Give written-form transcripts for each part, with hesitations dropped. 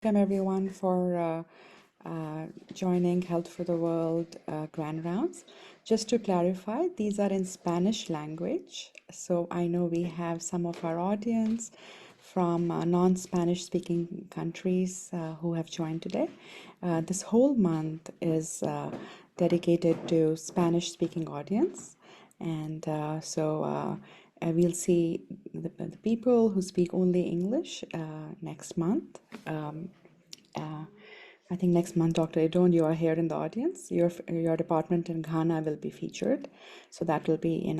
Welcome everyone for joining Health for the World Grand Rounds. Just to clarify, these are in Spanish language. So I know we have some of our audience from non-Spanish speaking countries who have joined today. This whole month is dedicated to Spanish speaking audience. And we'll see the people who speak only English next month. Uh, I think next month, Dr. Edon, you are here in the audience. Your department in Ghana will be featured, so that will be in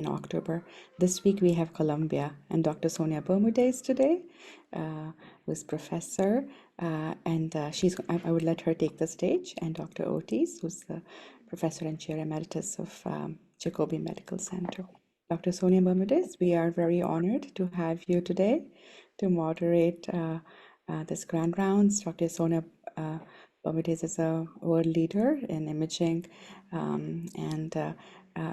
October. This week we have Colombia and Dr. Sonia Bermudez today, who's professor, and I would let her take the stage, and Dr. Ortiz, who's the professor and chair emeritus of Jacobi Medical Center. Dr. Sonia Bermudez, we are very honored to have you today to moderate this grand rounds. Dr. Sonia Bermudez is a world leader in imaging and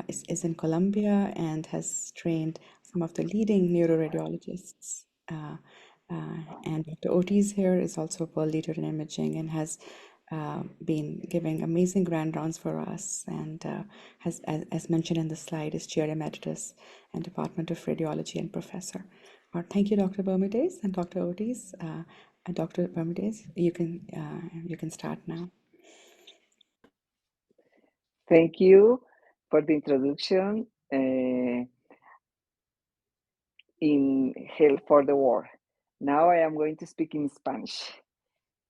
is in Colombia and has trained some of the leading neuroradiologists. And Dr. Ortiz here is also a world leader in imaging and has been giving amazing grand rounds for us and has, as mentioned in the slide, is chair emeritus and Department of Radiology and professor. Thank you, Dr. Bermudez and Dr. Ortiz. Dr. Bermudez, you can start now. Thank you for the introduction in Health for the World. Now I am going to speak in Spanish.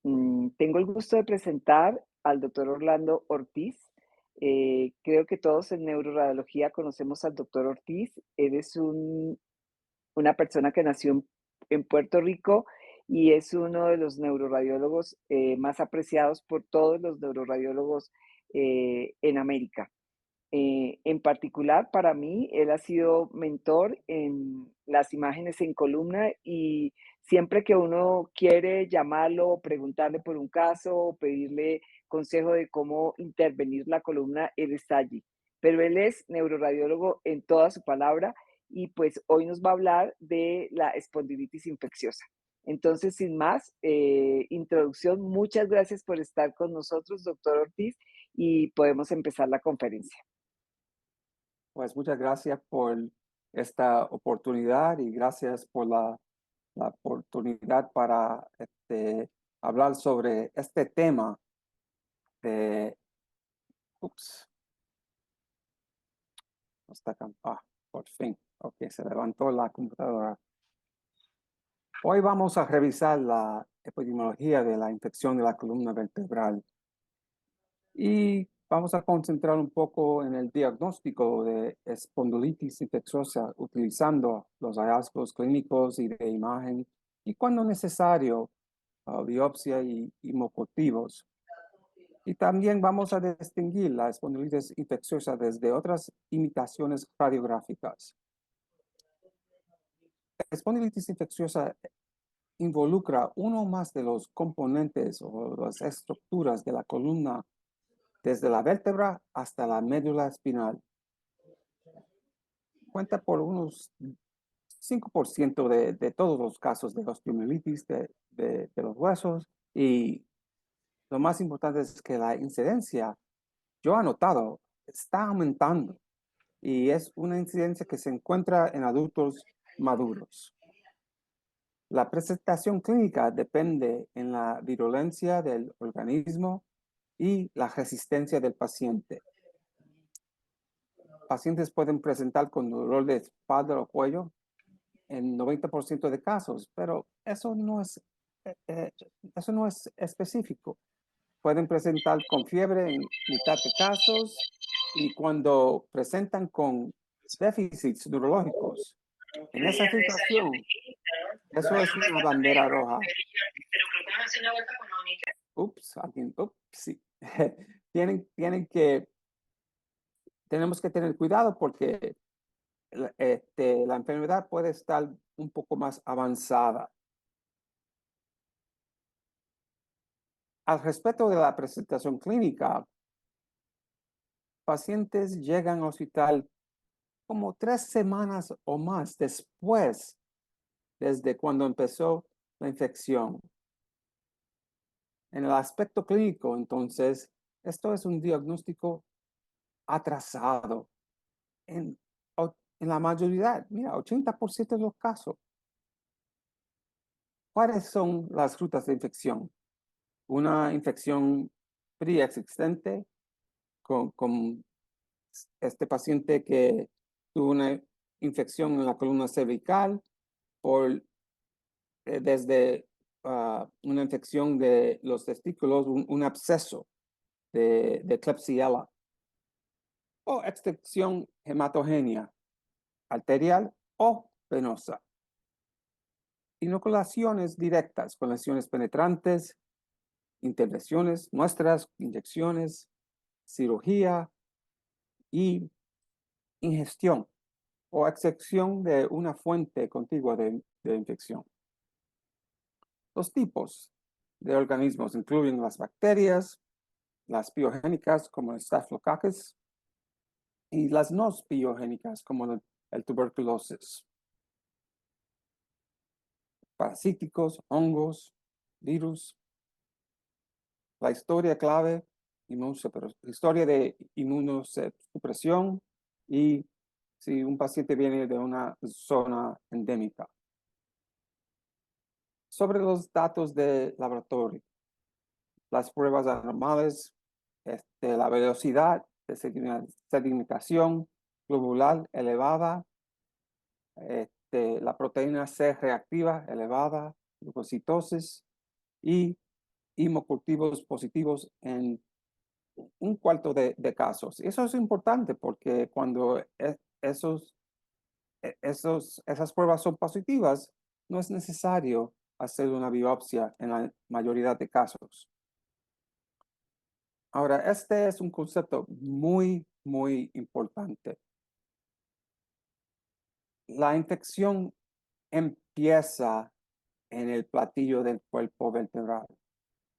Tengo el gusto de presentar al doctor Orlando Ortiz. Creo que todos en neuroradiología conocemos al doctor Ortiz. Él es una persona que nació en Puerto Rico y es uno de los neuroradiólogos más apreciados por todos los neuroradiólogos en América. En particular, para mí, él ha sido mentor en las imágenes en columna y siempre que uno quiere llamarlo o preguntarle por un caso o pedirle consejo de cómo intervenir la columna, él está allí. Pero él es neuroradiólogo en toda su palabra y pues hoy nos va a hablar de la espondilitis infecciosa. Entonces, sin más, introducción, muchas gracias por estar con nosotros, doctor Ortiz, y podemos empezar la conferencia. Pues muchas gracias por esta oportunidad y gracias por la oportunidad para hablar sobre este tema de... Ups. No está acá. Por fin. Ok, se levantó la computadora. Hoy vamos a revisar la epidemiología de la infección de la columna vertebral y vamos a concentrar un poco en el diagnóstico de espondilitis infecciosa utilizando los hallazgos clínicos y de imagen y cuando necesario biopsia y hemocultivos. Y también vamos a distinguir la espondilitis infecciosa desde otras imitaciones radiográficas. La espondilitis infecciosa involucra uno o más de los componentes o las estructuras de la columna desde la vértebra hasta la médula espinal. Cuenta por unos 5% de todos los casos de osteomielitis de los huesos y lo más importante es que la incidencia, yo he notado, está aumentando y es una incidencia que se encuentra en adultos maduros. La presentación clínica depende en la virulencia del organismo y la resistencia del paciente. Pacientes pueden presentar con dolor de espalda o cuello en 90% de casos, pero eso no es específico. Pueden presentar con fiebre en mitad de casos y cuando presentan con déficits neurológicos. En esa situación, eso es una bandera roja. Sí. Tenemos que tener cuidado porque la enfermedad puede estar un poco más avanzada. Al respecto de la presentación clínica, pacientes llegan al hospital como 3 semanas o más después, desde cuando empezó la infección. En el aspecto clínico, entonces, esto es un diagnóstico atrasado en, en la mayoría, mira, 80% de los casos. ¿Cuáles son las rutas de infección? Una infección preexistente con este paciente que tuvo una infección en la columna cervical por desde una infección de los testículos, un absceso de Klebsiella, o extensión hematogénea arterial o venosa. Inoculaciones directas con lesiones penetrantes, intervenciones, muestras, inyecciones, cirugía y ingestión o excepción de una fuente contigua de infección. Los tipos de organismos incluyen las bacterias, las biogénicas como el Staphylococcus y las no biogénicas como el tuberculosis. Parasíticos, hongos, virus. La historia clave, historia de inmunosupresión y si un paciente viene de una zona endémica. Sobre los datos de laboratorio, las pruebas anormales, la velocidad de sedimentación globular elevada, la proteína C reactiva elevada, leucocitosis y hemocultivos positivos en un cuarto de casos. Y eso es importante porque cuando esas pruebas son positivas, no es necesario hacer una biopsia en la mayoría de casos. Ahora, este es un concepto muy, muy importante. La infección empieza en el platillo del cuerpo vertebral.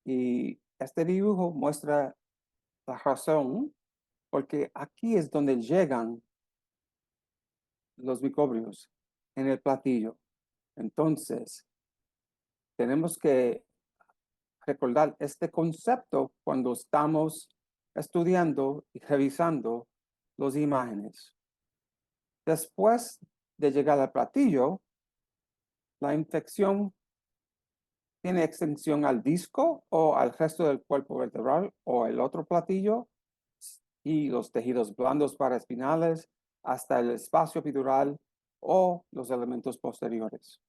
Y este dibujo muestra la razón, porque aquí es donde llegan los microbios, en el platillo. Entonces, tenemos que recordar este concepto cuando estamos estudiando y revisando las imágenes. Después de llegar al platillo, la infección tiene extensión al disco o al resto del cuerpo vertebral o el otro platillo y los tejidos blandos paraespinales hasta el espacio epidural o los elementos posteriores.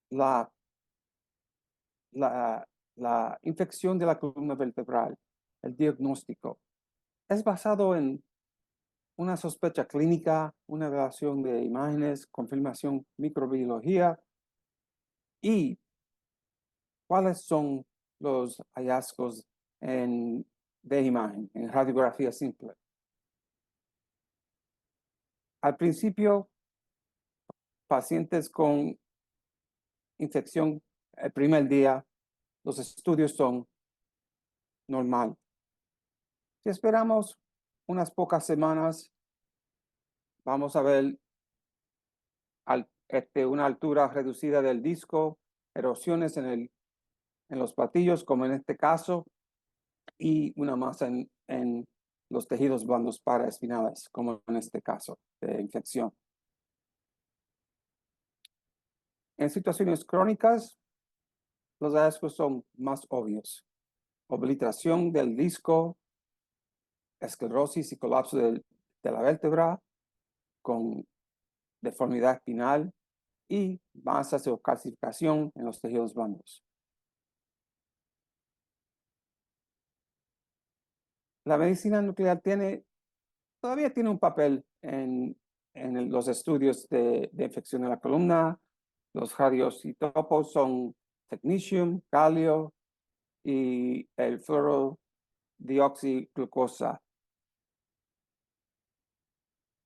La, la infección de la columna vertebral, el diagnóstico, es basado en una sospecha clínica, una evaluación de imágenes, confirmación microbiología y cuáles son los hallazgos de imagen, en radiografía simple. Al principio, pacientes con infección el primer día, los estudios son normal. Si esperamos unas pocas semanas, vamos a ver una altura reducida del disco, erosiones en los platillos, como en este caso, y una masa en los tejidos blandos paraespinales, como en este caso de infección. En situaciones crónicas, los hallazgos son más obvios. Obliteración del disco, esclerosis y colapso de la vértebra con deformidad espinal y masas o calcificación en los tejidos blandos. La medicina nuclear todavía tiene un papel en los estudios de infección de la columna. Los radioisótopos son technetium, galio y el fluorodioxiglucosa.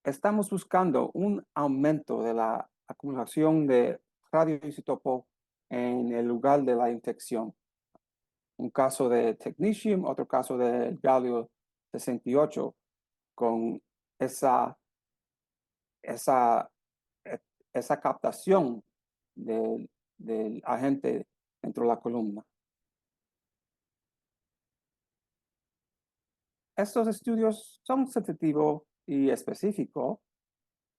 Estamos buscando un aumento de la acumulación de radioisótopo en el lugar de la infección. Un caso de technetium, otro caso de galio 68 con esa captación de del agente dentro de la columna. Estos estudios son sensitivos y específicos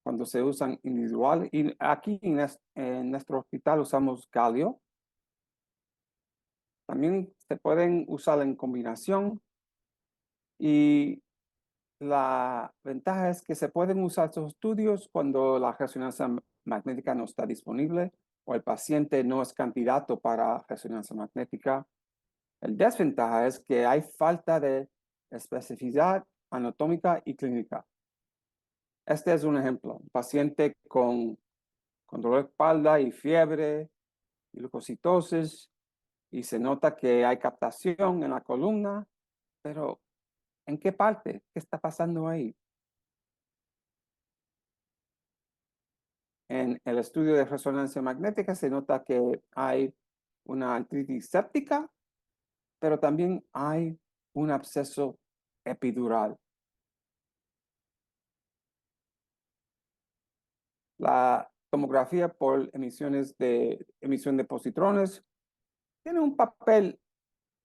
cuando se usan individual. Y aquí en nuestro hospital usamos galio. También se pueden usar en combinación. Y la ventaja es que se pueden usar estos estudios cuando la resonancia magnética no está disponible o el paciente no es candidato para resonancia magnética. El desventaja es que hay falta de especificidad anatómica y clínica. Este es un ejemplo. Un paciente con dolor de espalda y fiebre y leucocitosis y se nota que hay captación en la columna, pero ¿en qué parte? ¿Qué está pasando ahí? En el estudio de resonancia magnética se nota que hay una artritis séptica, pero también hay un absceso epidural. La tomografía por emisión de positrones tiene un papel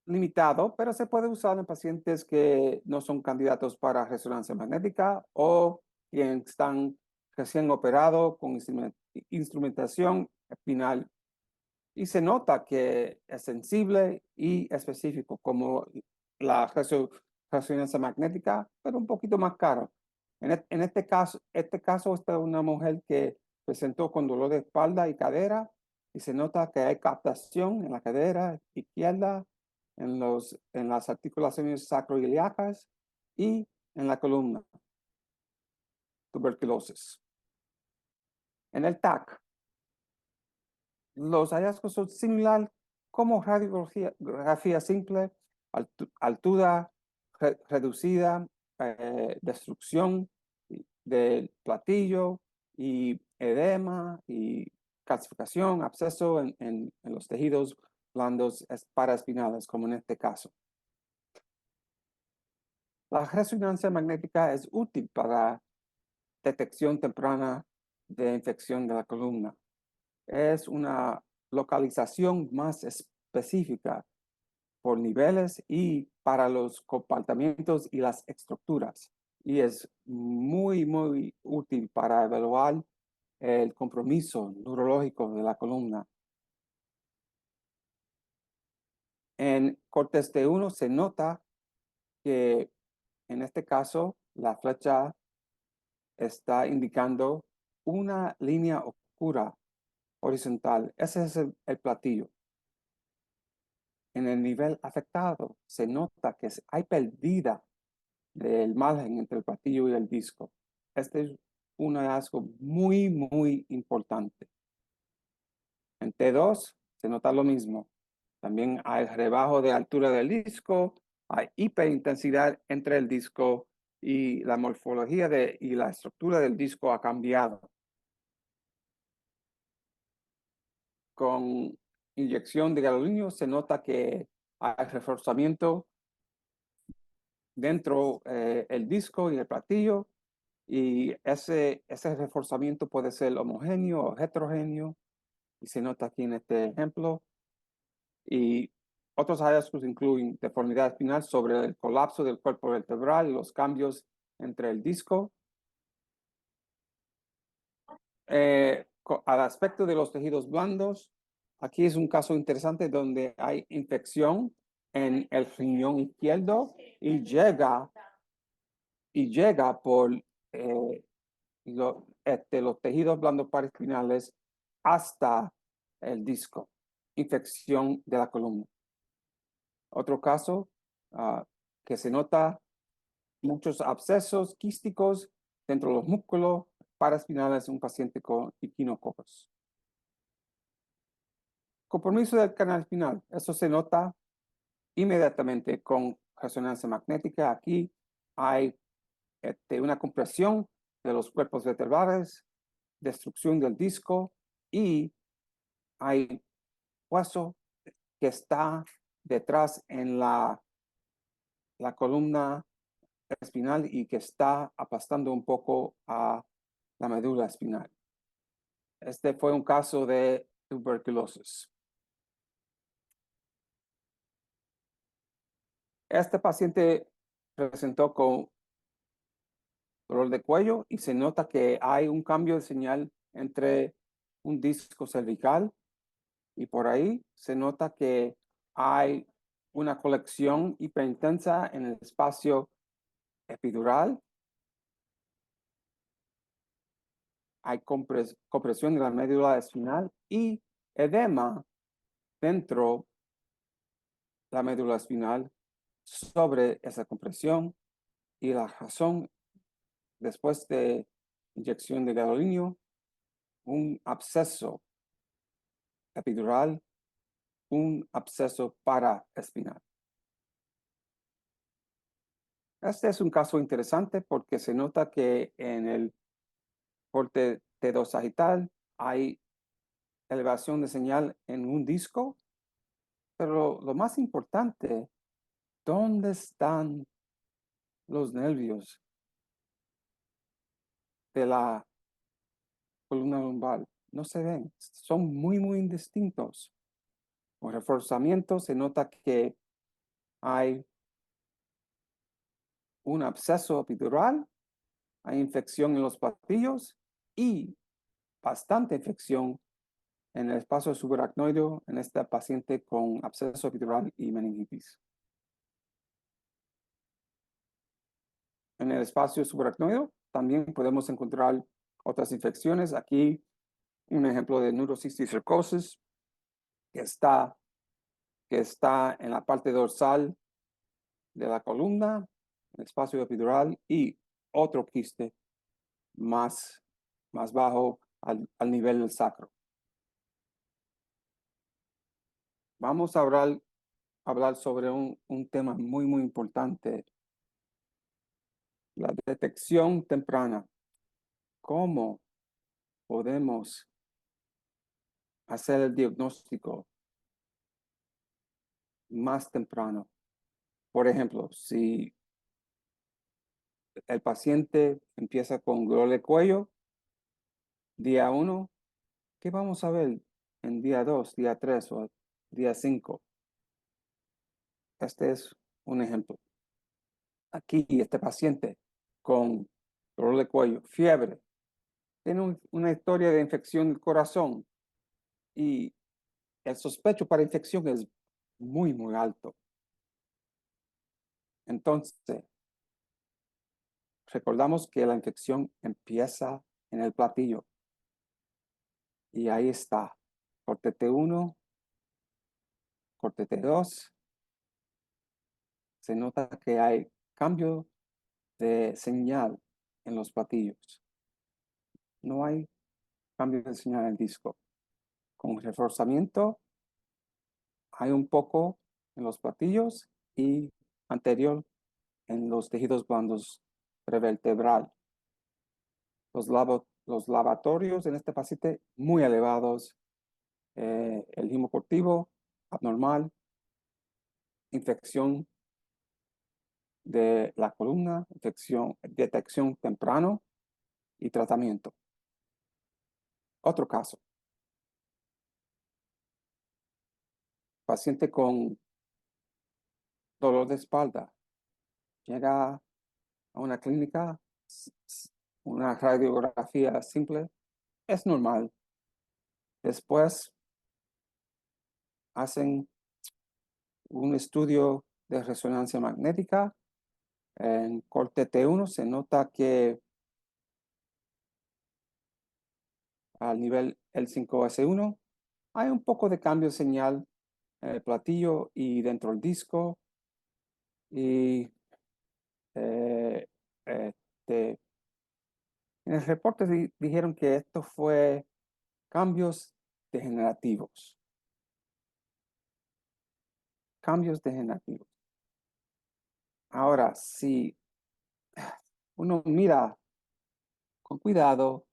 limitado, pero se puede usar en pacientes que no son candidatos para resonancia magnética o quienes están recién operados con instrumentación espinal. Y se nota que es sensible y específico, como la resonancia magnética, pero un poquito más caro. En este caso esta es una mujer que presentó con dolor de espalda y cadera, y se nota que hay captación en la cadera izquierda, en las articulaciones sacroiliacas y en la columna. Tuberculosis. En el TAC, los hallazgos son similares como radiografía simple, altura reducida, destrucción del platillo y edema y calcificación, absceso en los tejidos blandos paraespinales, como en este caso. La resonancia magnética es útil para detección temprana de infección de la columna. Es una localización más específica por niveles y para los comportamientos y las estructuras. Y es muy, muy útil para evaluar el compromiso neurológico de la columna. En cortes T1 se nota que en este caso la flecha está indicando una línea oscura horizontal. Ese es el platillo. En el nivel afectado se nota que hay pérdida del margen entre el platillo y el disco. Este es un hallazgo muy, muy importante. En T2 se nota lo mismo. También hay rebajo de altura del disco, hay hiperintensidad entre el disco y la morfología y la estructura del disco ha cambiado. Con inyección de gadolinium se nota que hay reforzamiento dentro el disco y el platillo, y ese reforzamiento puede ser homogéneo o heterogéneo, y se nota aquí en este ejemplo. Y otros hallazgos incluyen deformidad espinal sobre el colapso del cuerpo vertebral, los cambios entre el disco. Al aspecto de los tejidos blandos, aquí es un caso interesante donde hay infección en el riñón izquierdo y llega por los tejidos blandos paraespinales hasta el disco, infección de la columna. Otro caso que se nota muchos abscesos quísticos dentro de los músculos paraespinales en un paciente con equinococos. Compromiso del canal espinal, eso se nota inmediatamente con resonancia magnética. Aquí hay una compresión de los cuerpos vertebrales, destrucción del disco y hay hueso que está detrás en la columna espinal y que está aplastando un poco a la médula espinal. Este fue un caso de tuberculosis. Este paciente presentó con dolor de cuello y se nota que hay un cambio de señal entre un disco cervical y por ahí se nota que hay una colección hiperintensa en el espacio epidural. Hay compresión de la médula espinal y edema dentro de la médula espinal sobre esa compresión, y la razón después de inyección de gadolínio, un absceso epidural, un absceso paraespinal. Este es un caso interesante porque se nota que en el corte T2 sagital hay elevación de señal en un disco, pero lo más importante, ¿dónde están los nervios de la columna lumbar? No se ven, son muy indistintos. Con reforzamiento se nota que hay un absceso epidural, hay infección en los patillos y bastante infección en el espacio subaracnoideo en esta paciente con absceso epidural y meningitis. En el espacio subaracnoideo también podemos encontrar otras infecciones. Aquí un ejemplo de neurocisticercosis que está en la parte dorsal de la columna, el espacio epidural, y otro quiste más bajo al nivel del sacro. Vamos a hablar sobre un tema muy importante: la detección temprana. ¿Cómo podemos hacer el diagnóstico más temprano? Por ejemplo, si el paciente empieza con dolor de cuello, día 1, ¿qué vamos a ver en día 2, día 3 o día 5? Este es un ejemplo. Aquí este paciente con dolor de cuello, fiebre, tiene una historia de infección del corazón y el sospecho para infección es muy alto. Entonces, recordamos que la infección empieza en el platillo y ahí está, corte T1, corte T2. Se nota que hay cambio de señal en los platillos. No hay cambio de señal en el disco. Con reforzamiento hay un poco en los platillos y anterior en los tejidos blandos prevertebral. Los lavatorios en este paciente muy elevados, el hemocortivo abnormal, infección de la columna, detección temprano y tratamiento. Otro caso, paciente con dolor de espalda, llega a una clínica, una radiografía simple, es normal. Después hacen un estudio de resonancia magnética. En corte T1 se nota que al nivel L5S1 hay un poco de cambio de señal en el platillo y dentro del disco. Y en el reporte dijeron que esto fue cambios degenerativos. Cambios degenerativos. Ahora, si uno mira con cuidado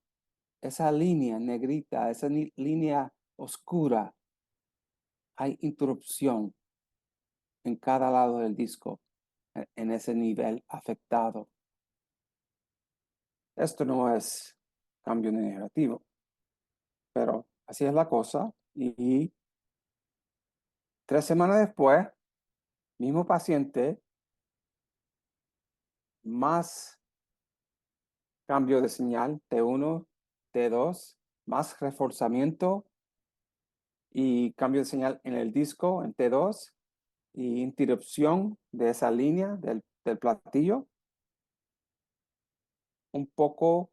esa línea negrita, esa línea oscura, hay interrupción en cada lado del disco, en ese nivel afectado. Esto no es cambio degenerativo, pero así es la cosa. Y 3 semanas después, mismo paciente, más cambio de señal, T1, T2, más reforzamiento y cambio de señal en el disco, en T2, y interrupción de esa línea del platillo, un poco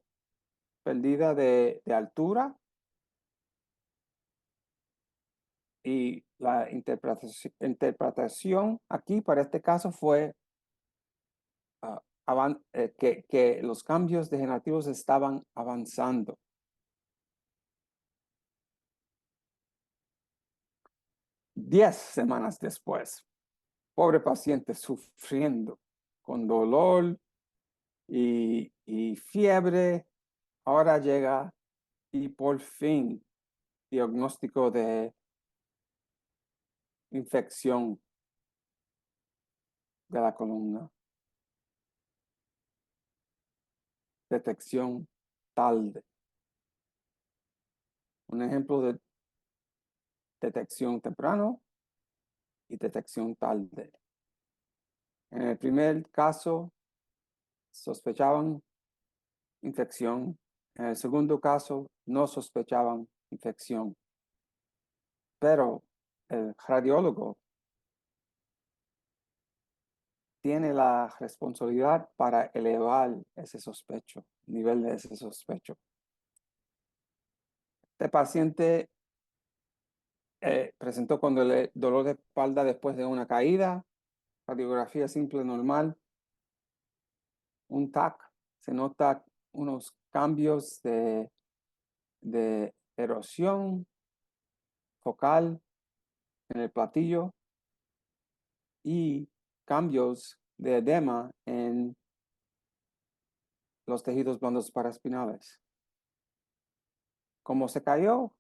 pérdida de altura, y la interpretación aquí para este caso fue que los cambios degenerativos estaban avanzando. 10 semanas después, pobre paciente sufriendo con dolor y fiebre, ahora llega y por fin diagnóstico de infección de la columna, detección tarde. Un ejemplo de detección temprano y detección tarde. En el primer caso, sospechaban infección. En el segundo caso, no sospechaban infección. Pero el radiólogo tiene la responsabilidad para elevar ese sospecho, nivel de ese sospecho. Este paciente presentó con dolor de espalda después de una caída, radiografía simple normal, un TAC, se nota unos cambios de erosión focal en el platillo y cambios de edema en los tejidos blandos paraespinales. Como se cayó,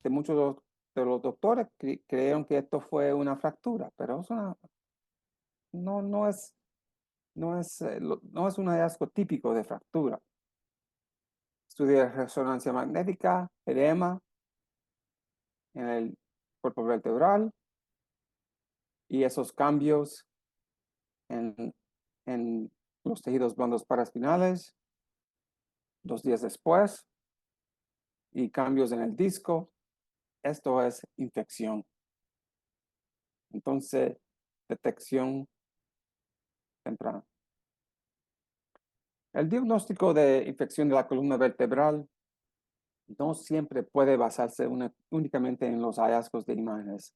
muchos de los doctores creyeron que esto fue una fractura, pero no es un hallazgo típico de fractura. Estudio de resonancia magnética, edema en el cuerpo vertebral y esos cambios en los tejidos blandos paraespinales 2 días después y cambios en el disco. Esto es infección. Entonces, detección temprana. El diagnóstico de infección de la columna vertebral no siempre puede basarse únicamente en los hallazgos de imágenes.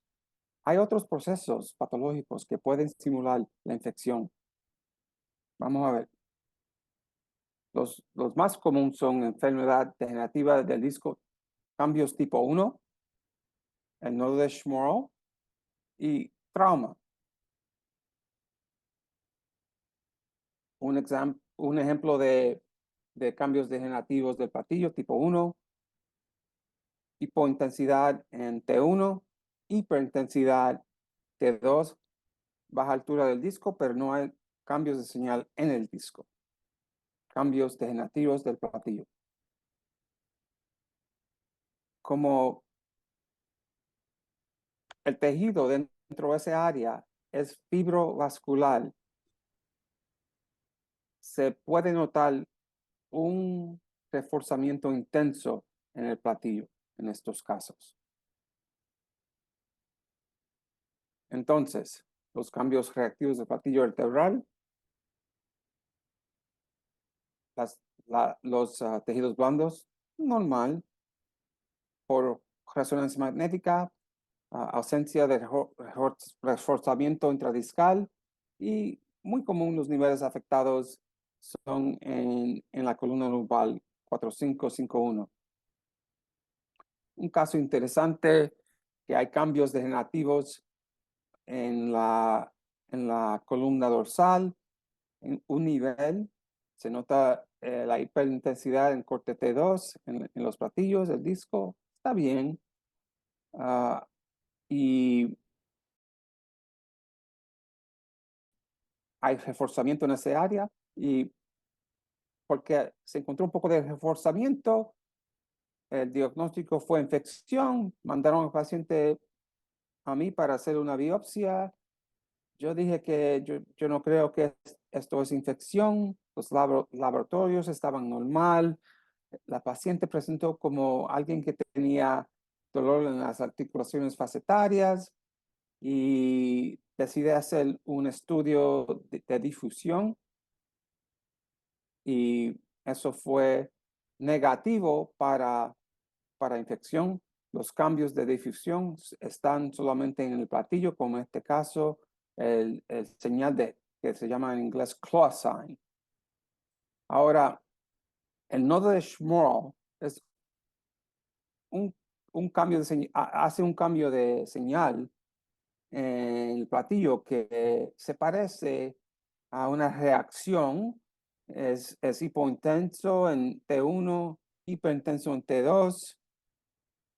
Hay otros procesos patológicos que pueden simular la infección. Vamos a ver. Los más comunes son enfermedad degenerativa del disco, cambios tipo 1, el nodo de Schmorl y trauma. Un ejemplo de cambios degenerativos del platillo tipo 1, hipointensidad en T1, hiperintensidad T2, baja altura del disco, pero no hay cambios de señal en el disco. Cambios degenerativos del platillo. Como el tejido dentro de esa área es fibrovascular, se puede notar un reforzamiento intenso en el platillo en estos casos. Entonces, los cambios reactivos del platillo vertebral, los tejidos blandos, normal, por resonancia magnética, ausencia de reforzamiento intradiscal y muy común los niveles afectados son en la columna lumbar 4551. Un caso interesante que hay cambios degenerativos en la columna dorsal, en un nivel, se nota la hiperintensidad en corte T2, en los platillos, el disco, está bien. Y hay reforzamiento en esa área y porque se encontró un poco de reforzamiento, el diagnóstico fue infección, mandaron al paciente a mí para hacer una biopsia. Yo dije que yo no creo que esto es infección, los laboratorios estaban normal, la paciente presentó como alguien que tenía dolor en las articulaciones facetarias y decidí hacer un estudio de difusión y eso fue negativo para infección. Los cambios de difusión están solamente en el platillo, como en este caso el señal que se llama en inglés claw sign. Ahora, el nodo de Schmorl es un cambio de señal, hace un cambio de señal en el platillo que se parece a una reacción. Es hipointenso en T1, hiperintenso en T2.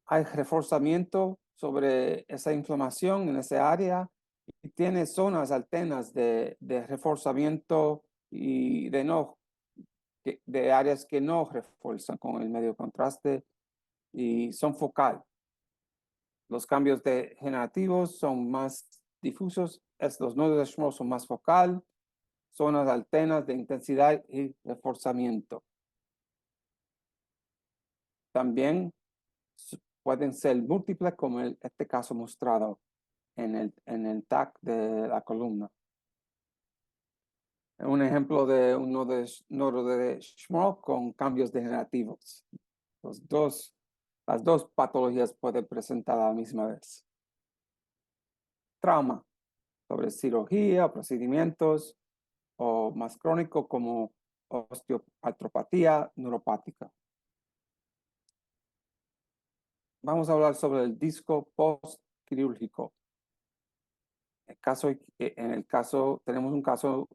Hay reforzamiento sobre esa inflamación en esa área y tiene zonas alternas de reforzamiento y de áreas que no refuerzan con el medio contraste y son focal. Los cambios degenerativos son más difusos, los nodos de Schmorl son más focal, zonas alternas de intensidad y reforzamiento. También pueden ser múltiples, como este caso mostrado en el TAC de la columna. Un ejemplo de un nodo de Schmorl con cambios degenerativos. Las dos patologías pueden presentar a la misma vez. Trauma, sobre cirugía, procedimientos, o más crónico como osteoartropatía neuropática. Vamos a hablar sobre el disco postquirúrgico. En el caso, tenemos un caso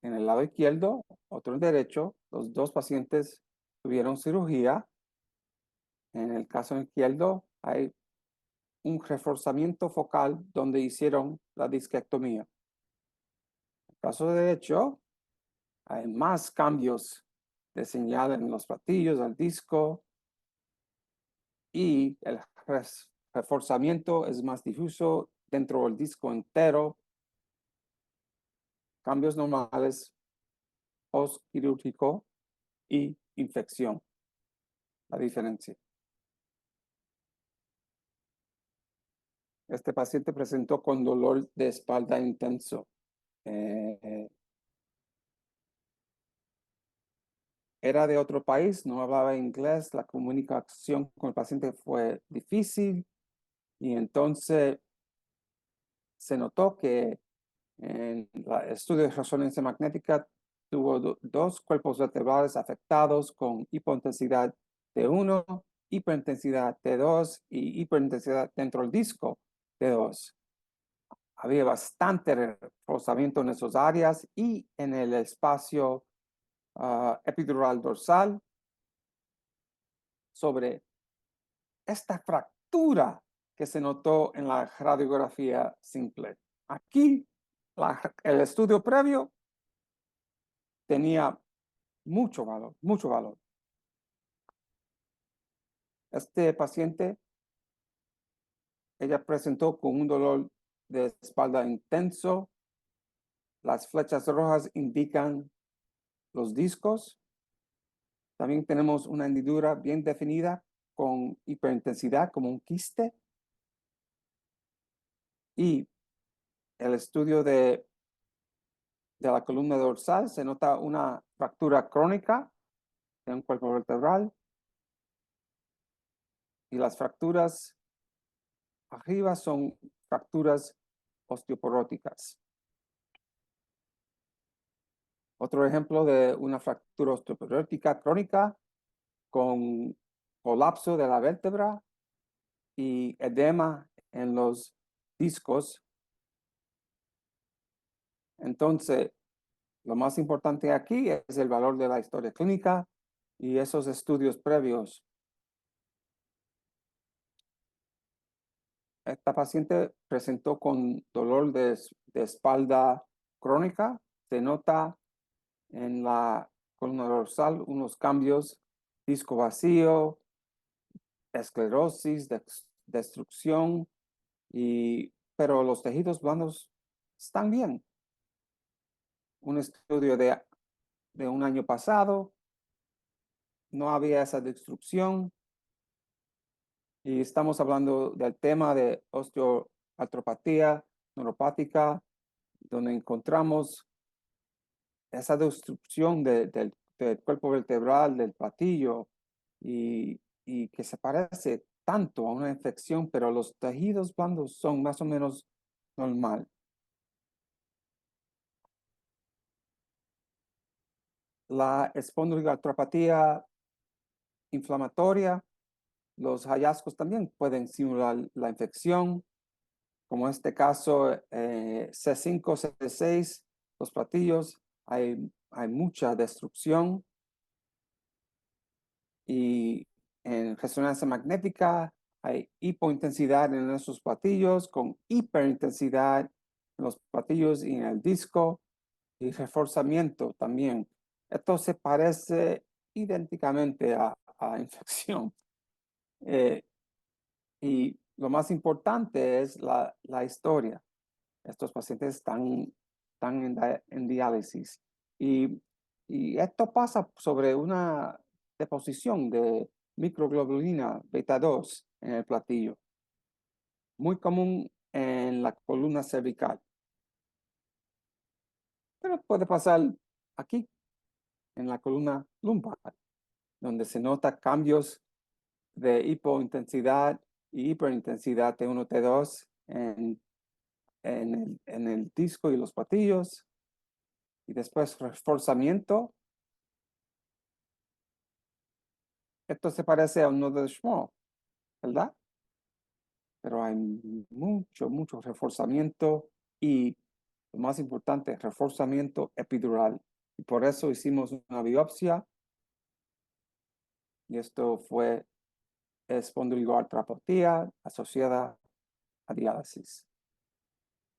en el lado izquierdo, otro en el derecho. Los dos pacientes tuvieron cirugía. En el caso izquierdo hay un reforzamiento focal donde hicieron la disquectomía. En el caso derecho hay más cambios de señal en los platillos, al disco, y el reforzamiento es más difuso dentro del disco entero. Cambios normales, postquirúrgico y infección. La diferencia. Este paciente presentó con dolor de espalda intenso. Era de otro país, no hablaba inglés, la comunicación con el paciente fue difícil y entonces se notó que en el estudio de resonancia magnética tuvo dos cuerpos vertebrales afectados con hipointensidad T1, hiperintensidad T2 y hiperintensidad dentro del disco T2. Había bastante reforzamiento en esas áreas y en el espacio epidural dorsal sobre esta fractura que se notó en la radiografía simple. Aquí el estudio previo tenía mucho valor, mucho valor. Este paciente, ella presentó con un dolor de espalda intenso. Las flechas rojas indican los discos. También tenemos una hendidura bien definida con hiperintensidad como un quiste. Y el estudio de la columna dorsal se nota una fractura crónica de un cuerpo vertebral. Y las fracturas arriba son fracturas osteoporóticas. Otro ejemplo de una fractura osteoporótica crónica con colapso de la vértebra y edema en los discos. Entonces, lo más importante aquí es el valor de la historia clínica y esos estudios previos. Esta paciente presentó con dolor de espalda crónica. Se nota en la columna dorsal unos cambios, disco vacío, esclerosis, destrucción, pero los tejidos blandos están bien. Un estudio de un año pasado, no había esa destrucción. Y estamos hablando del tema de osteoartropatía neuropática, donde encontramos esa destrucción del cuerpo vertebral, del platillo, y que se parece tanto a una infección, pero los tejidos blandos son más o menos normal. La espondiliartropatía inflamatoria, los hallazgos también pueden simular la infección, como en este caso C5, C6, los platillos, hay mucha destrucción. Y en resonancia magnética hay hipointensidad en esos platillos, con hiperintensidad en los platillos y en el disco, y reforzamiento también. Esto se parece idénticamente a infección. Y lo más importante es la historia. Estos pacientes están en diálisis. Y esto pasa sobre una deposición de microglobulina beta 2 en el platillo, muy común en la columna cervical. Pero puede pasar aquí, en la columna lumbar, donde se nota cambios de hipointensidad y hiperintensidad T1, T2 en el disco y los platillos. Y después reforzamiento. Esto se parece a un nodo de Schmoll, ¿verdad? Pero hay mucho reforzamiento y lo más importante, reforzamiento epidural. Y por eso hicimos una biopsia y esto fue espondiliartropatía asociada a diálisis.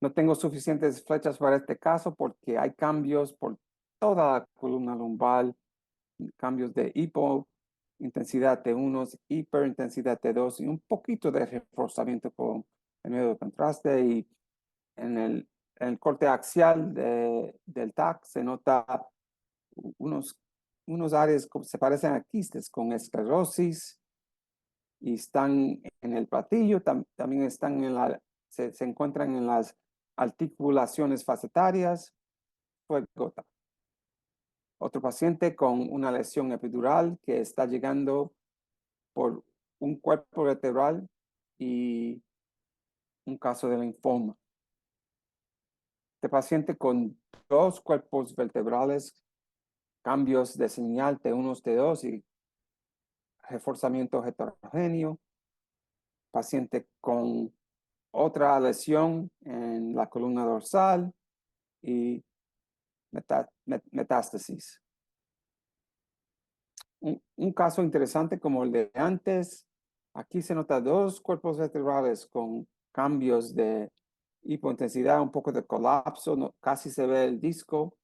No tengo suficientes flechas para este caso porque hay cambios por toda la columna lumbar, cambios de hipointensidad T1, hiperintensidad T2 y un poquito de reforzamiento con el medio de contraste. Y en el corte axial del TAC se nota unos áreas que se parecen a quistes con esclerosis y están en el platillo, también están se encuentran en las articulaciones facetarias. Fue gota. Otro paciente con una lesión epidural que está llegando por un cuerpo vertebral y un caso de linfoma. Este paciente con dos cuerpos vertebrales, cambios de señal T1, T2 y reforzamiento heterogéneo. Paciente con otra lesión en la columna dorsal y metástasis. Un caso interesante como el de antes, aquí se nota dos cuerpos vertebrales con cambios de hipointensidad, un poco de colapso, casi se ve el disco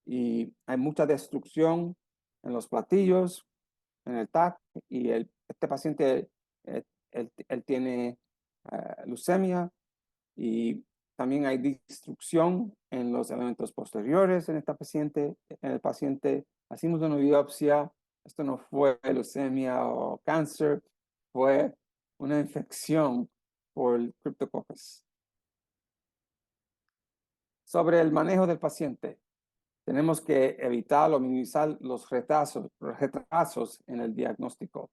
y hay mucha destrucción en los platillos, en el TAC, y este paciente, él tiene leucemia y también hay destrucción en los elementos posteriores en el paciente. Hicimos una biopsia, esto no fue leucemia o cáncer, fue una infección por el Cryptococcus. Sobre el manejo del paciente, tenemos que evitar o minimizar los retrasos en el diagnóstico.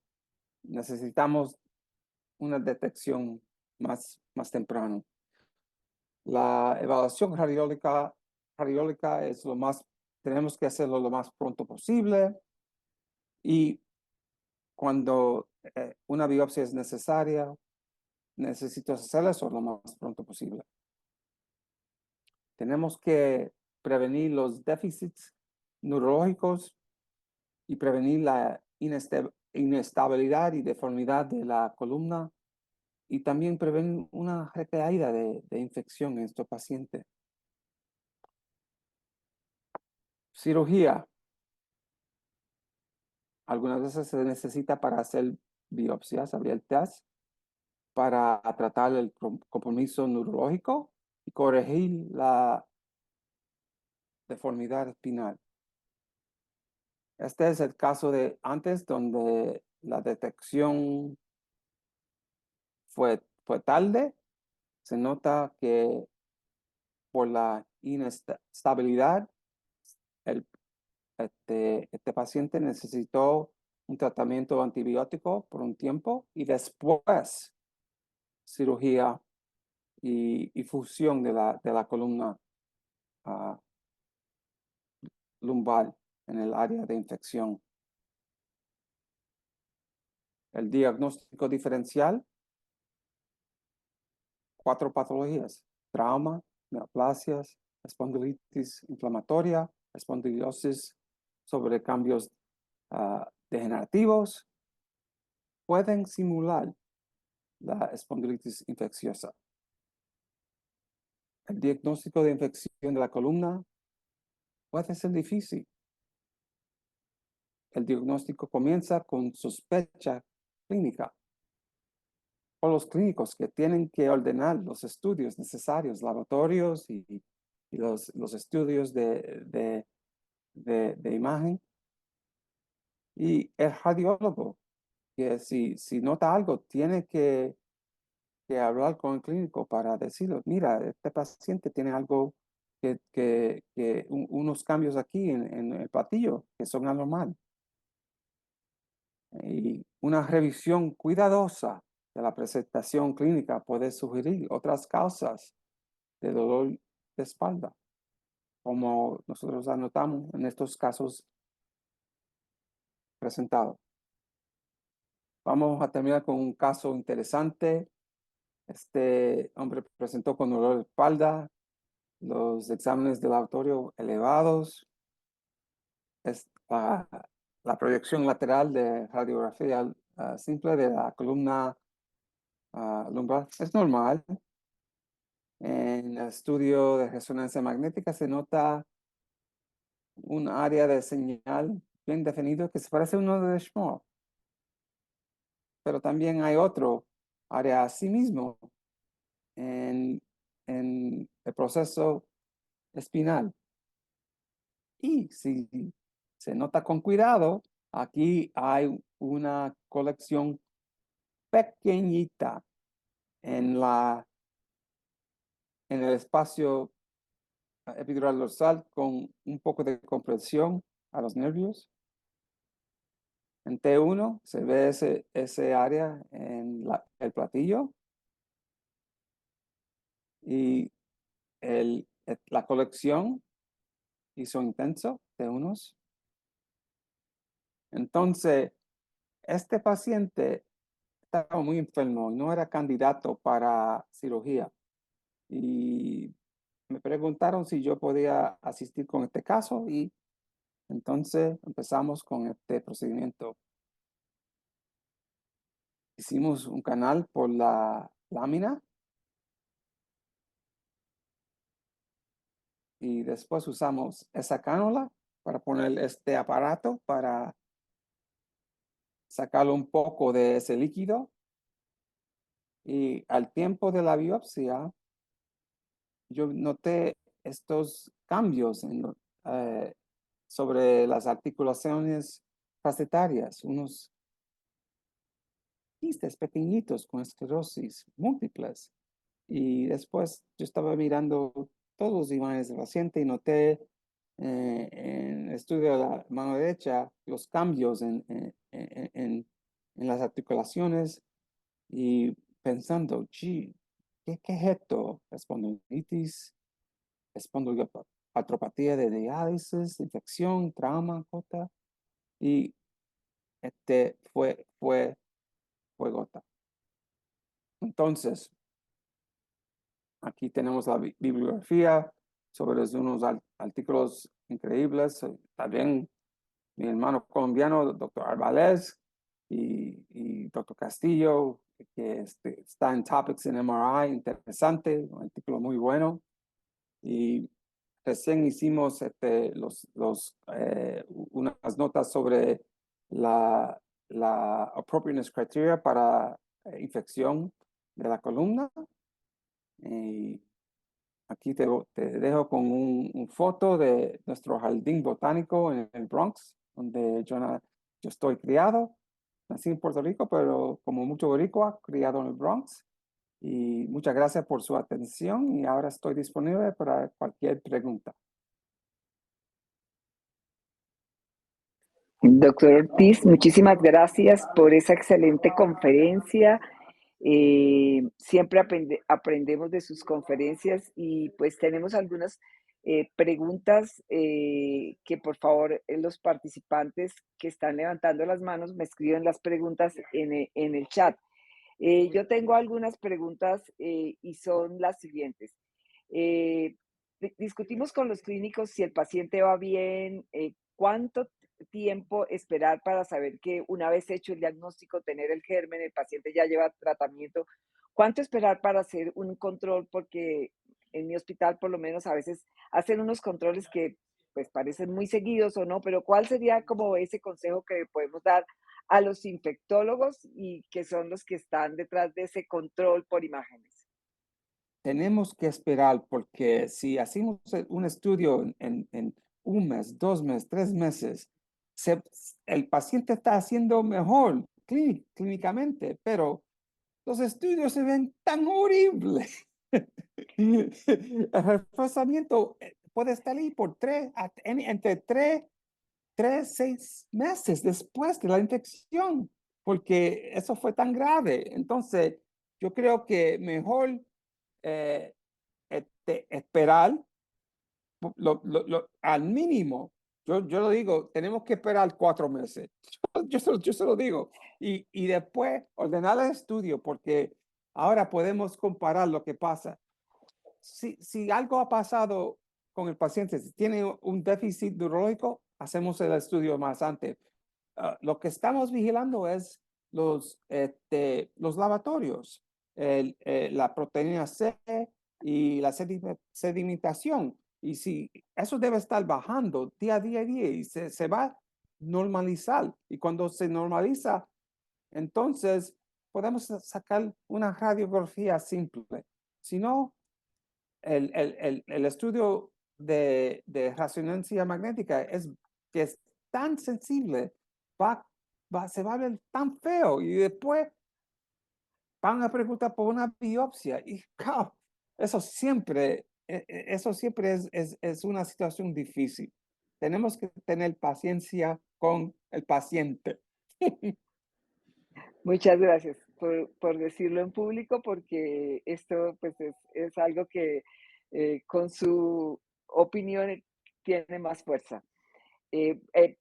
Necesitamos una detección más temprano. La evaluación radiológica es tenemos que hacerlo lo más pronto posible y cuando una biopsia es necesaria, necesito hacer eso lo más pronto posible. Tenemos que prevenir los déficits neurológicos y prevenir la inestabilidad y deformidad de la columna y también prevenir una recaída de infección en estos pacientes. Cirugía. Algunas veces se necesita para hacer biopsias abiertas para tratar el compromiso neurológico y corregir la deformidad espinal. Este es el caso de antes, donde la detección fue tarde. Se nota que por la inestabilidad, este paciente necesitó un tratamiento antibiótico por un tiempo y después cirugía y fusión de la columna lumbar en el área de infección. El diagnóstico diferencial: 4 patologías: trauma, neoplasias, espondilitis inflamatoria, espondiliosis sobre cambios degenerativos. Pueden simular la espondilitis infecciosa. El diagnóstico de infección de la columna puede ser difícil. El diagnóstico comienza con sospecha clínica, o los clínicos que tienen que ordenar los estudios necesarios, laboratorios y los estudios de imagen. Y el radiólogo, que si nota algo, tiene que hablar con el clínico para decirle: mira, este paciente tiene algo, unos cambios aquí en el platillo que son anormales. Y una revisión cuidadosa de la presentación clínica puede sugerir otras causas de dolor de espalda, como nosotros anotamos en estos casos presentados. Vamos a terminar con un caso interesante. Este hombre presentó con dolor de espalda, los exámenes de laboratorio elevados, la proyección lateral de radiografía simple de la columna lumbar es normal. En el estudio de resonancia magnética se nota un área de señal bien definido que se parece a uno de Schmoll. Pero también hay otro área a sí mismo en el proceso espinal. Y si se nota con cuidado, aquí hay una colección pequeñita en el espacio epidural dorsal con un poco de compresión a los nervios. En T1 se ve ese área en el platillo, y la colección hizo intenso T1. Entonces, este paciente estaba muy enfermo y no era candidato para cirugía. Y me preguntaron si yo podía asistir con este caso, y entonces empezamos con este procedimiento. Hicimos un canal por la lámina y después usamos esa cánula para poner este aparato para sacarlo un poco de ese líquido. Y al tiempo de la biopsia, yo noté estos cambios sobre las articulaciones facetarias, unos quistes pequeñitos con esclerosis múltiples. Y después yo estaba mirando todos los imágenes del paciente y noté en el estudio de la mano derecha los cambios en las articulaciones, y pensando: ¿qué es esto? Espondilitis, espondilopatía de diálisis, infección, trauma, gota. Y fue gota. Entonces, aquí tenemos la bibliografía sobre unos artículos increíbles. También mi hermano colombiano, doctor Arbalez, y doctor Castillo, que está en Topics in MRI, interesante, un artículo muy bueno. Y recién hicimos unas notas sobre la la appropriateness criteria para infección de la columna. Y aquí te dejo con un foto de nuestro jardín botánico en el Bronx, donde yo estoy criado. Nací en Puerto Rico, pero como mucho boricua, criado en el Bronx. Y muchas gracias por su atención y ahora estoy disponible para cualquier pregunta. Doctor Ortiz, muchísimas gracias por esa excelente conferencia. Siempre aprendemos de sus conferencias y pues tenemos algunas preguntas que por favor los participantes que están levantando las manos me escriben las preguntas en el chat. Yo tengo algunas preguntas y son las siguientes. Discutimos con los clínicos si el paciente va bien, cuánto tiempo esperar para saber que una vez hecho el diagnóstico, tener el germen, el paciente ya lleva tratamiento, cuánto esperar para hacer un control, porque en mi hospital por lo menos a veces hacen unos controles que pues parecen muy seguidos o no, pero ¿cuál sería como ese consejo que podemos dar a los infectólogos y que son los que están detrás de ese control por imágenes? Tenemos que esperar porque si hacemos un estudio en un mes, 2 meses, 3 meses, el paciente está haciendo mejor clínicamente, pero los estudios se ven tan horribles. El reforzamiento puede estar ahí por entre 6 meses después de la infección, porque eso fue tan grave. Entonces, yo creo que mejor esperar al mínimo. Yo lo digo, tenemos que esperar 4 meses. Yo se lo digo. Y después ordenar el estudio, porque ahora podemos comparar lo que pasa. Si algo ha pasado con el paciente, si tiene un déficit neurológico, hacemos el estudio más antes. Lo que estamos vigilando es los lavatorios, la proteína C y la sedimentación. Y si eso debe estar bajando día a día y se va a normalizar. Y cuando se normaliza, entonces podemos sacar una radiografía simple. Si no, el estudio de resonancia magnética que es tan sensible, se va a ver tan feo y después van a preguntar por una biopsia y eso siempre, es una situación difícil. Tenemos que tener paciencia con el paciente. Muchas gracias por decirlo en público, porque esto pues es algo que con su opinión tiene más fuerza.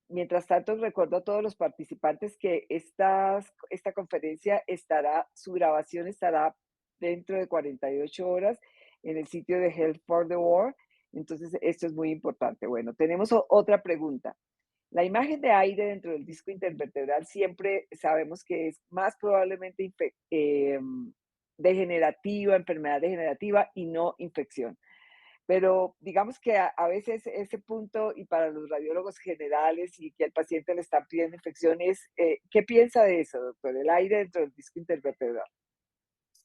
Mientras tanto, recuerdo a todos los participantes que esta conferencia su grabación estará dentro de 48 horas en el sitio de Health for the World. Entonces, esto es muy importante. Bueno, tenemos otra pregunta. La imagen de aire dentro del disco intervertebral siempre sabemos que es más probablemente degenerativa, enfermedad degenerativa y no infección. Pero digamos que a veces ese punto, y para los radiólogos generales y que al paciente le están pidiendo infecciones, ¿qué piensa de eso, doctor? El aire dentro del disco intervertebral.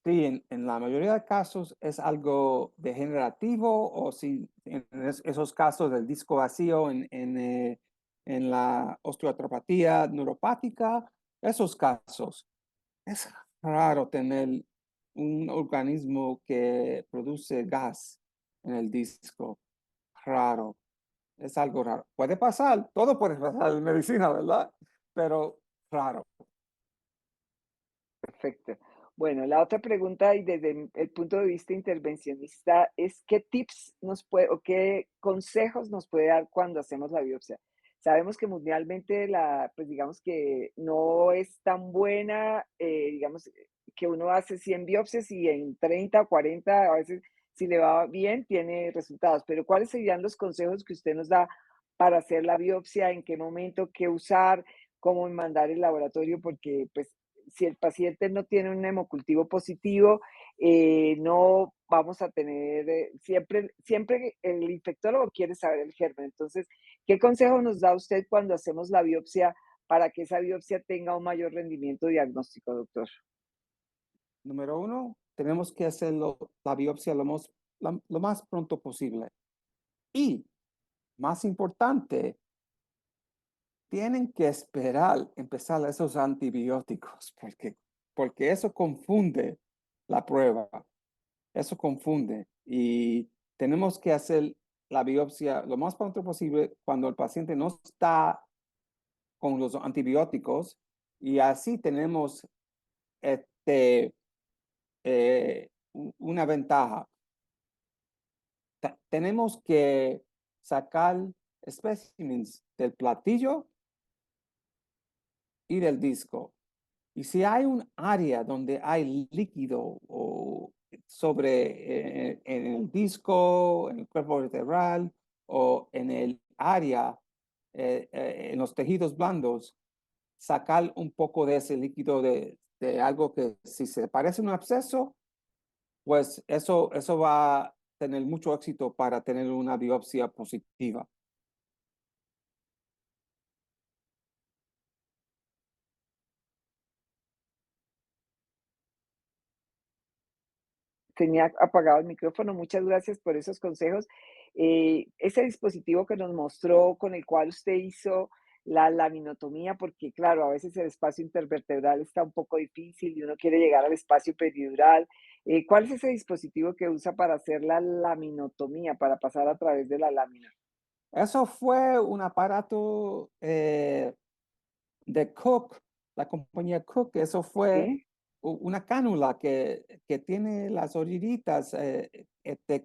Sí, en la mayoría de casos es algo degenerativo o si en esos casos del disco vacío en la osteoartropatía neuropática, esos casos, es raro tener un organismo que produce gas en el disco. Raro, es algo raro. Puede pasar, todo puede pasar en medicina, ¿verdad? Pero raro. Perfecto. Bueno, la otra pregunta, y desde el punto de vista intervencionista, es qué tips o qué consejos nos puede dar cuando hacemos la biopsia. Sabemos que mundialmente pues digamos que no es tan buena, digamos que uno hace 100 biopsias y en 30 o 40, a veces si le va bien, tiene resultados. Pero ¿cuáles serían los consejos que usted nos da para hacer la biopsia? ¿En qué momento? ¿Qué usar? ¿Cómo mandar el laboratorio? Porque pues si el paciente no tiene un hemocultivo positivo, no vamos a tener, siempre el infectólogo quiere saber el germen. Entonces, ¿qué consejo nos da usted cuando hacemos la biopsia para que esa biopsia tenga un mayor rendimiento diagnóstico, doctor? Número uno, tenemos que hacerlo, la biopsia lo más pronto posible. Y, más importante, tienen que esperar empezar esos antibióticos, porque eso confunde la prueba. Eso confunde. Y tenemos que hacer la biopsia lo más pronto posible cuando el paciente no está con los antibióticos. Y así tenemos una ventaja. Tenemos que sacar especímenes del platillo y del disco. Y si hay un área donde hay líquido o en el disco, en el cuerpo vertebral o en el área, en los tejidos blandos, sacar un poco de ese líquido de algo que si se parece a un absceso, pues eso va a tener mucho éxito para tener una biopsia positiva. Tenía apagado el micrófono. Muchas gracias por esos consejos. Ese dispositivo que nos mostró, con el cual usted hizo la laminotomía, porque claro, a veces el espacio intervertebral está un poco difícil y uno quiere llegar al espacio peridural. ¿Cuál es ese dispositivo que usa para hacer la laminotomía, para pasar a través de la lámina? Eso fue un aparato de Cook, la compañía Cook. Eso fue ¿Sí? una cánula que tiene las orillitas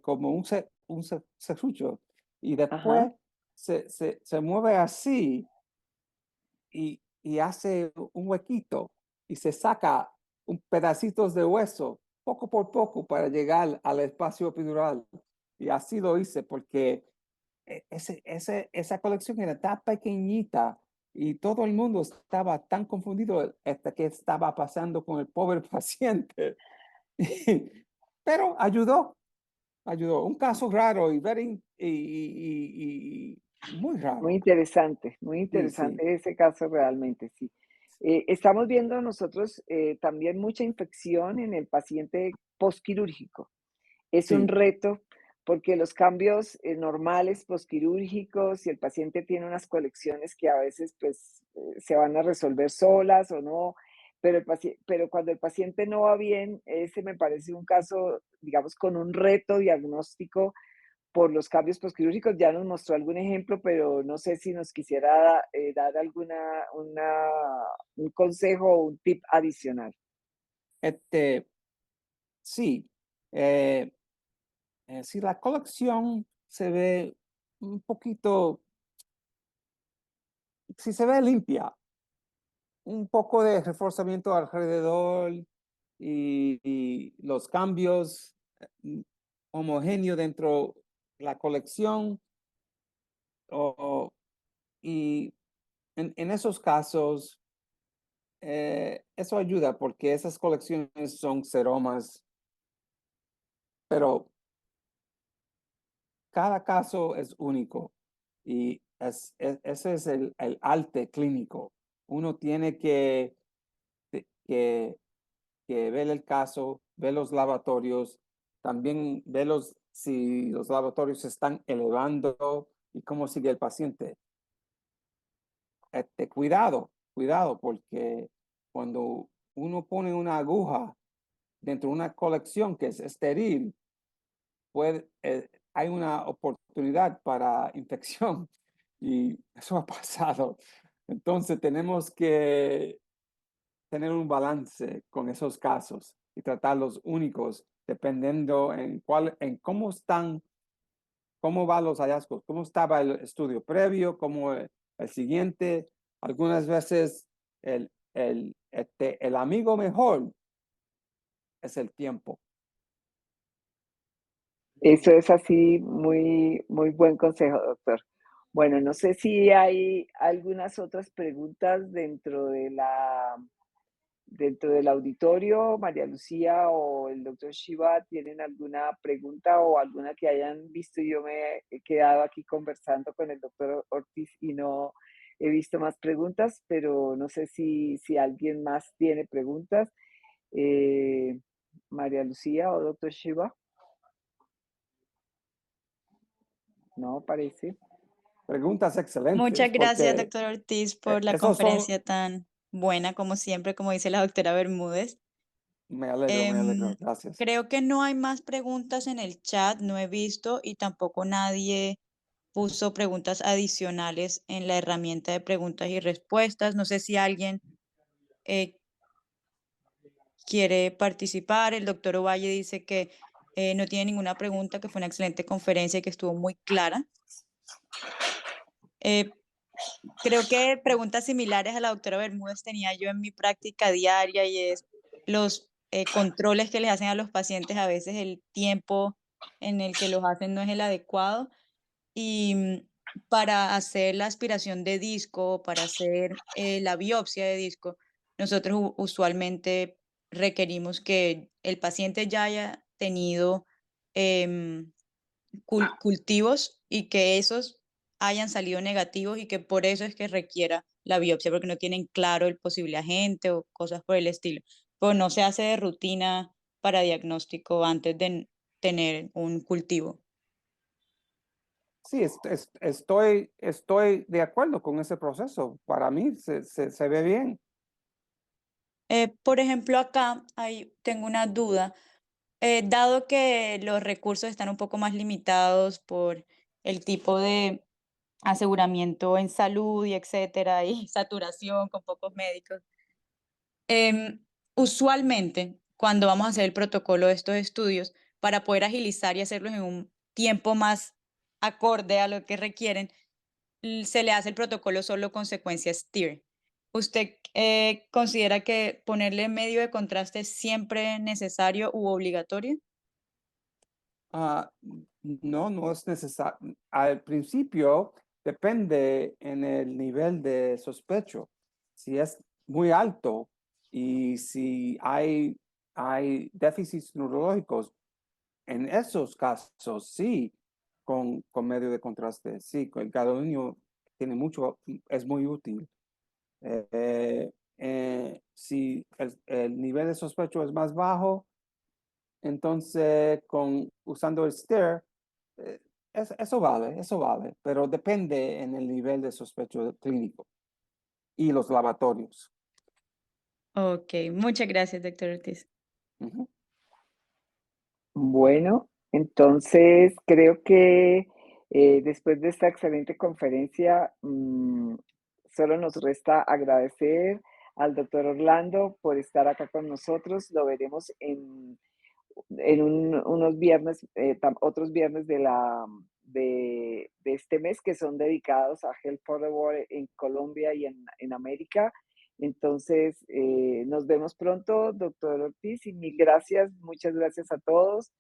como un serrucho. Y Ajá. después se mueve así y hace un huequito y se saca un pedacitos de hueso poco por poco para llegar al espacio epidural. Y así lo hice porque esa colección era tan pequeñita y todo el mundo estaba tan confundido hasta qué estaba pasando con el pobre paciente. Pero ayudó. Un caso raro y muy raro. Muy Sí, sí, interesante ese caso realmente, sí. Estamos viendo nosotros también mucha infección en el paciente postquirúrgico. Es un sí. reto porque los cambios normales postquirúrgicos, si el paciente tiene unas colecciones que a veces pues se van a resolver solas o no, pero cuando el paciente no va bien, ese me parece un caso, digamos, con un reto diagnóstico por los cambios postquirúrgicos. Ya nos mostró algún ejemplo, pero no sé si nos quisiera dar un consejo o un tip adicional. Este, sí. eh, si la colección se ve un poquito, si se ve limpia, un poco de reforzamiento alrededor y los cambios homogéneos dentro de la colección. o- y en esos casos, eso ayuda porque esas colecciones son seromas, pero cada caso es único y ese es el arte clínico. Uno tiene que, que ver el caso, ver los lavatorios, también ver si los lavatorios se están elevando y cómo sigue el paciente. Cuidado, porque cuando uno pone una aguja dentro de una colección que es estéril, hay una oportunidad para infección y eso ha pasado. Entonces tenemos que tener un balance con esos casos y tratarlos únicos dependiendo en cómo van los hallazgos, cómo estaba el estudio previo, cómo el siguiente. Algunas veces el amigo mejor es el tiempo. Eso es así, muy buen consejo, doctor. Bueno, no sé si hay algunas otras preguntas dentro del auditorio. María Lucía o el doctor Shiva tienen alguna pregunta o alguna que hayan visto. Yo me he quedado aquí conversando con el doctor Ortiz y he visto más preguntas, pero no sé si alguien más tiene preguntas. María Lucía o doctor Shiva. No, parece. Preguntas excelentes, Muchas gracias, porque doctor Ortiz, por la esos son, conferencia tan buena, como siempre, como dice la doctora Bermúdez. me alegro, gracias. Creo que no hay más preguntas en el chat, no he visto, y tampoco nadie puso preguntas adicionales en la herramienta de preguntas y respuestas. No sé si alguien quiere participar. El doctor Ovalle dice que no tiene ninguna pregunta, que fue una excelente conferencia y que estuvo muy clara. Creo que preguntas similares a la doctora Bermúdez tenía yo en mi práctica diaria, y es los controles que les hacen a los pacientes, a veces el tiempo en el que los hacen no es el adecuado, y para hacer la aspiración de disco, para hacer la biopsia de disco, nosotros usualmente requerimos que el paciente ya haya tenido em, cultivos, y que esos hayan salido negativos, y que por eso es que requiera la biopsia, porque no tienen claro el posible agente o cosas por el estilo. Pero no se hace de rutina para diagnóstico antes de tener un cultivo. Sí, estoy de acuerdo con ese proceso. Para mí se ve bien. Por ejemplo, acá tengo una duda. Dado que los recursos están un poco más limitados por el tipo de aseguramiento en salud y etcétera, y saturación con pocos médicos, usualmente cuando vamos a hacer el protocolo de estos estudios, para poder agilizar y hacerlos en un tiempo más acorde a lo que requieren, se le hace el protocolo solo con secuencia STIR. ¿Usted considera que ponerle medio de contraste es siempre necesario u obligatorio? No es necesario. Al principio depende en el nivel de sospecho. Si es muy alto y si hay déficits neurológicos, en esos casos sí, con medio de contraste, sí, el gadolinium tiene mucho, es muy útil. Si el nivel de sospecho es más bajo, entonces usando el STIR, eso vale, pero depende en el nivel de sospecho clínico y los laboratorios. Ok, muchas gracias, doctor Ortiz. Ujú. Bueno, entonces creo que después de esta excelente conferencia, solo nos resta agradecer al doctor Orlando por estar acá con nosotros. Lo veremos en unos viernes, otros viernes de este mes, que son dedicados a Health for the World en Colombia y en América. Entonces, nos vemos pronto, doctor Ortiz, y mil gracias, muchas gracias a todos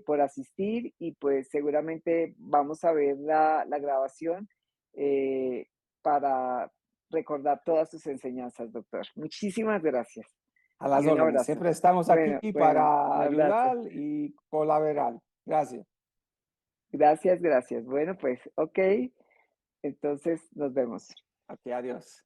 por asistir, y pues seguramente vamos a ver la grabación para recordar todas sus enseñanzas, doctor. Muchísimas gracias. A las Y un órdenes. abrazo. Siempre estamos aquí Bueno, para un abrazo. ayudar y colaborar. Gracias. Gracias, gracias. Bueno, pues, ok. Entonces, nos vemos. Ok, adiós.